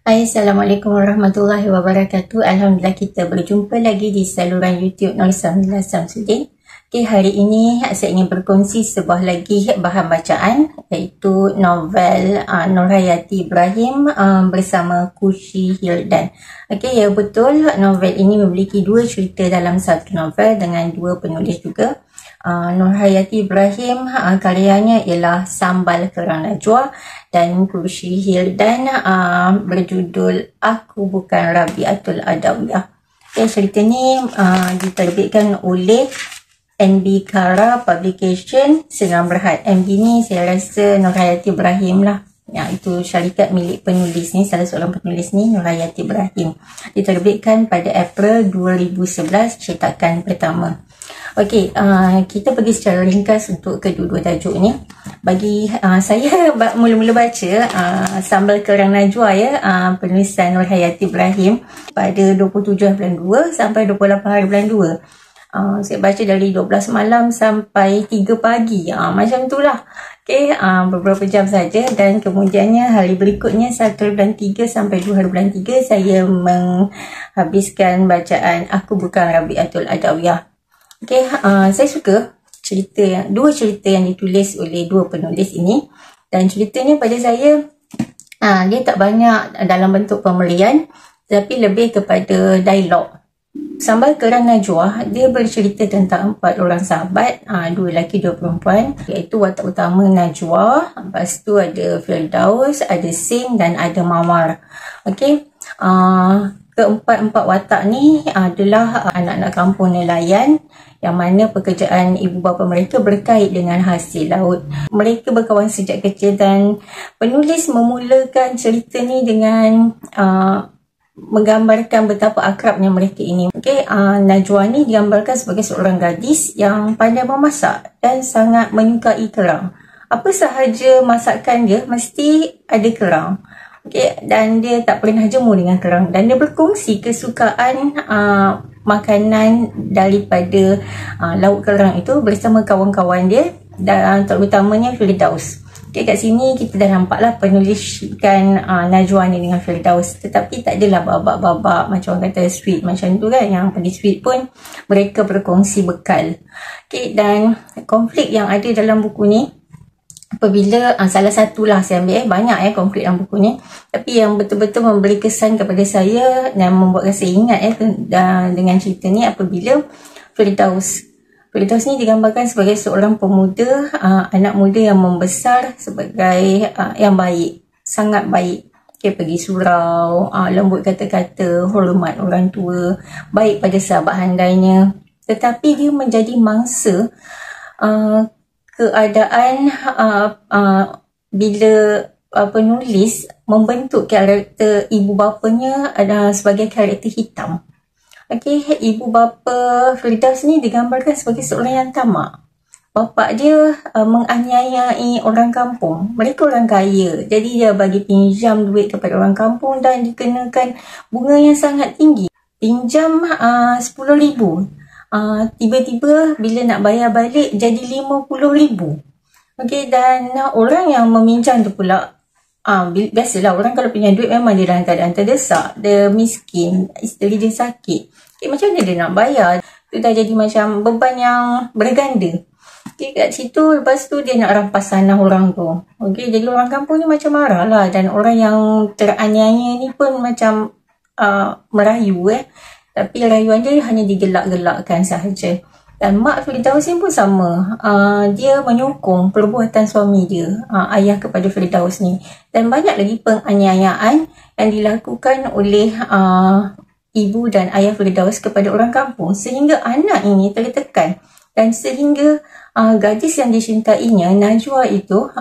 Assalamualaikum warahmatullahi wabarakatuh. Alhamdulillah kita berjumpa lagi di saluran YouTube Nur Samila Samsudin. Hari ini saya ingin berkongsi sebuah lagi bahan bacaan, iaitu novel Nurhayati Ibrahim bersama Kushi Hildan. Ya betul, novel ini memiliki dua cerita dalam satu novel dengan dua penulis juga. Nurhayati Ibrahim karyanya ialah Sambal Kerang Najwa, dan Kushi Hildan berjudul Aku Bukan Rabiatul Adawiyah. Cerita ni diterbitkan oleh NB Kara Publication Seram Berhad. NB ni saya rasa Nurhayati Ibrahim lah. Itu syarikat milik penulis ni, salah seorang penulis ni, Nurhayati Ibrahim. Diterbitkan pada April 2011, cetakan pertama. Kita pergi secara ringkas untuk kedua-dua tajuk ni. Bagi saya mula-mula baca Sambal Kerang Najwa penulisan Nurhayati Ibrahim pada 27 bulan 2 sampai 28 hari bulan 2. Saya baca dari 12 malam sampai 3 pagi. Macam itulah. Beberapa jam saja, dan kemudiannya hari berikutnya 1 bulan 3 sampai 2 hari bulan 3 saya menghabiskan bacaan Aku Bukan Rabiatul Adawiyah. Saya suka dua cerita yang ditulis oleh dua penulis ini, dan ceritanya pada saya dia tak banyak dalam bentuk pemberian, tapi lebih kepada dialog. Sambal Kerang Najwa dia bercerita tentang 4 orang sahabat, 2 lelaki 2 perempuan, iaitu watak utama Najwa, lepas tu ada Firdaus, ada Singh dan ada Mawar. Keempat-empat watak ni adalah anak-anak kampung nelayan yang mana pekerjaan ibu bapa mereka berkait dengan hasil laut. Mereka berkawan sejak kecil, dan penulis memulakan cerita ni dengan menggambarkan betapa akrabnya mereka ini. Najwa ni digambarkan sebagai seorang gadis yang pandai memasak dan sangat menyukai kerang. Apa sahaja masakan dia mesti ada kerang. Dan dia tak pernah jemu dengan kerang, dan dia berkongsi kesukaan makanan daripada lauk kerang itu bersama kawan-kawan dia, dan terutamanya Firdaus. Kat sini kita dah nampaklah penuliskan Najwa ni dengan Firdaus, tetapi tak adalah babak-babak macam orang kata sweet macam tu kan. Yang pergi sweet pun mereka berkongsi bekal. Dan konflik yang ada dalam buku ni, apabila salah satulah saya ambil, banyak konflik dalam buku ni, tapi yang betul-betul memberi kesan kepada saya dan membuatkan saya ingat dengan cerita ni, apabila Firdaus ni digambarkan sebagai seorang pemuda, anak muda yang membesar sebagai yang baik, sangat baik. Pergi surau, lembut kata-kata, hormat orang tua, baik pada sahabat handainya. Tetapi dia menjadi mangsa keadaan bila penulis membentuk karakter ibu bapanya sebagai karakter hitam. Ibu bapa Firdaus ni digambarkan sebagai seorang yang tamak. Bapa dia menganiayai orang kampung. Mereka orang kaya, jadi dia bagi pinjam duit kepada orang kampung dan dikenakan bunga yang sangat tinggi. Pinjam 10,000. Tiba-tiba bila nak bayar balik jadi 50,000. Dan orang yang meminjam tu pula, biasalah orang kalau punya duit memang dia dalam keadaan terdesak, dia miskin, isteri dia sakit. Macam mana dia nak bayar? Itu dah jadi macam beban yang berganda. Kat situ, lepas tu dia nak rampas tanah orang tu. Jadi orang kampung ni macam marah lah, dan orang yang teraniaya ni pun macam merayu tapi rayuan dia hanya digelak-gelakkan sahaja. Dan mak Firdaus ni pun sama. Dia menyokong perbuatan suami dia, ayah kepada Firdaus ni. Dan banyak lagi penganiayaan yang dilakukan oleh ibu dan ayah Firdaus kepada orang kampung, sehingga anak ini tertekan. Dan sehingga gadis yang dicintainya, Najwa itu,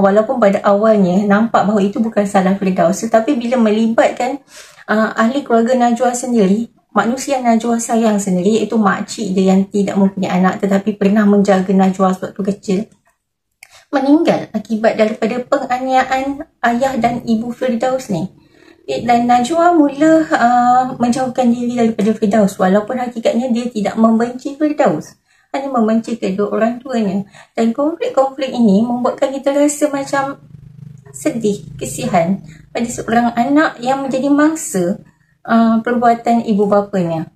walaupun pada awalnya nampak bahawa itu bukan salah Firdaus, tetapi bila melibatkan ahli keluarga Najwa sendiri, manusia Najwa sayang sendiri, iaitu makcik dia yang tidak mempunyai anak tetapi pernah menjaga Najwa sewaktu kecil, meninggal akibat daripada penganiayaan ayah dan ibu Firdaus ni. Dan Najwa mula menjauhkan diri daripada Firdaus, walaupun hakikatnya dia tidak membenci Firdaus, hanya membenci kedua orang tuanya. Dan konflik-konflik ini membuatkan kita rasa macam sedih, kesihan pada seorang anak yang menjadi mangsa perbuatan ibu bapanya.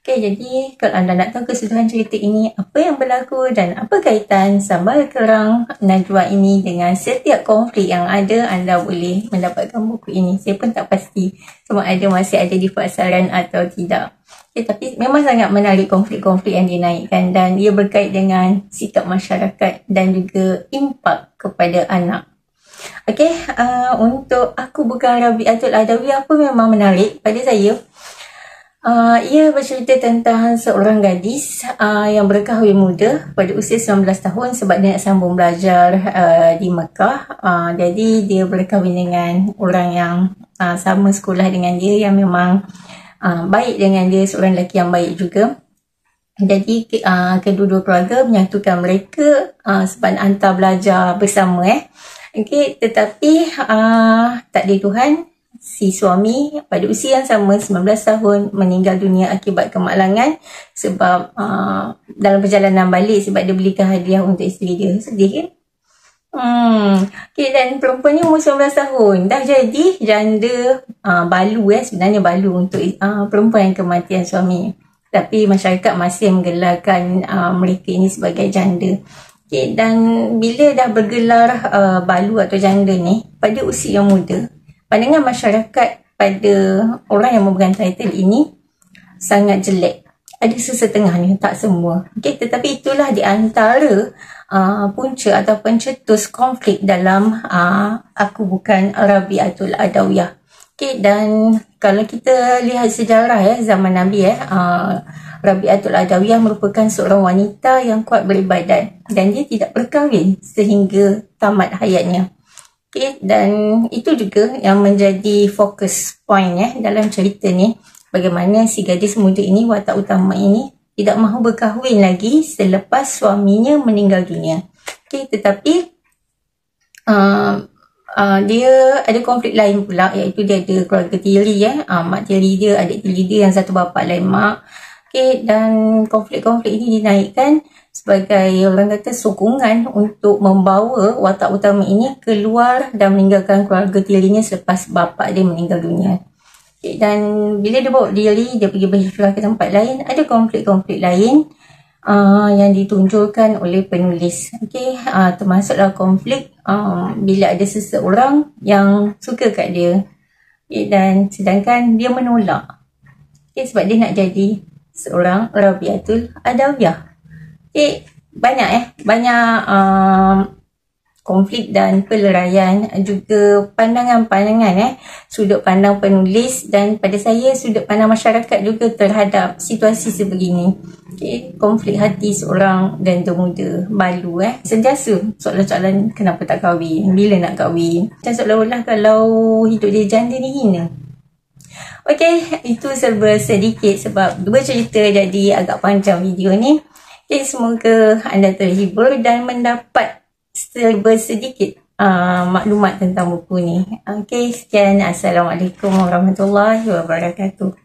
Okay, jadi kalau anda nak tahu keseluruhan cerita ini, apa yang berlaku dan apa kaitan sambal kerang Najwa ini dengan setiap konflik yang ada, anda boleh mendapatkan buku ini. Saya pun tak pasti sama ada masih ada di pasaran atau tidak. Okay, tapi memang sangat menarik konflik-konflik yang dinaikkan dan ia berkait dengan sikap masyarakat dan juga impak kepada anak. Okay, untuk Aku Bukan Rabiatul Adawiyah pun memang menarik pada saya. Ia bercerita tentang seorang gadis yang berkahwin muda pada usia 19 tahun sebab dia nak sambung belajar di Mekah. Jadi dia berkahwin dengan orang yang sama sekolah dengan dia, yang memang baik dengan dia, seorang lelaki yang baik juga. Jadi kedua-dua keluarga menyatukan mereka sebab hantar belajar bersama. Okay, tetapi takdir Tuhan, si suami pada usia yang sama 19 tahun meninggal dunia akibat kemalangan sebab dalam perjalanan balik, sebab dia belikan hadiah untuk isteri dia. Sedih kan? Okay, dan perempuan ni umur 19 tahun dah jadi janda, balu sebenarnya balu untuk perempuan yang kematian suami. Tapi masyarakat masih menggelarkan mereka ini sebagai janda. Okay, dan bila dah bergelar balu atau janda ni pada usia yang muda, pandangan masyarakat pada orang yang memegang title ini sangat jelek. Ada sesetengahnya, tak semua. Okay, tetapi itulah di antara punca atau pencetus konflik dalam Aku Bukan Rabiatul Adawiyah. Okay, dan kalau kita lihat sejarah zaman Nabi, Rabiatul Adawiyah merupakan seorang wanita yang kuat beribadat dan dia tidak berkahwin sehingga tamat hayatnya. Okay, dan itu juga yang menjadi fokus point dalam cerita ni, bagaimana si gadis muda ini, watak utama ini, tidak mahu berkahwin lagi selepas suaminya meninggal dunia. Okay, tetapi dia ada konflik lain pula, iaitu dia ada keluarga tiri, mak tiri dia, adik tiri dia yang satu bapa lain mak. Okay, dan konflik-konflik ini dinaikkan sebagai, orang kata, sokongan untuk membawa watak utama ini keluar dan meninggalkan keluarga tirinya selepas bapa dia meninggal dunia. Okay, dan bila dia bawa diri, dia pergi berhijrah ke tempat lain, ada konflik-konflik lain yang ditunjukkan oleh penulis. Okay, termasuklah konflik bila ada seseorang yang suka kat dia, okay, dan sedangkan dia menolak, okay, sebab dia nak jadi seorang Rabiatul Adawiyah. Okay, banyak konflik dan peleraian, juga pandangan-pandangan sudut pandang penulis dan pada saya sudut pandang masyarakat juga terhadap situasi sebegini. Okay, konflik hati seorang ganda muda balu, sentiasa soalan-soalan kenapa tak kahwin, bila nak kahwin, macam seolah-olah kalau hidup dia janda ni hina. Okay, itu serba sedikit sebab dua cerita jadi agak panjang video ni. Okay, semoga anda terhibur dan mendapat serba sedikit maklumat tentang buku ni. Okay, sekian. Assalamualaikum warahmatullahi wabarakatuh.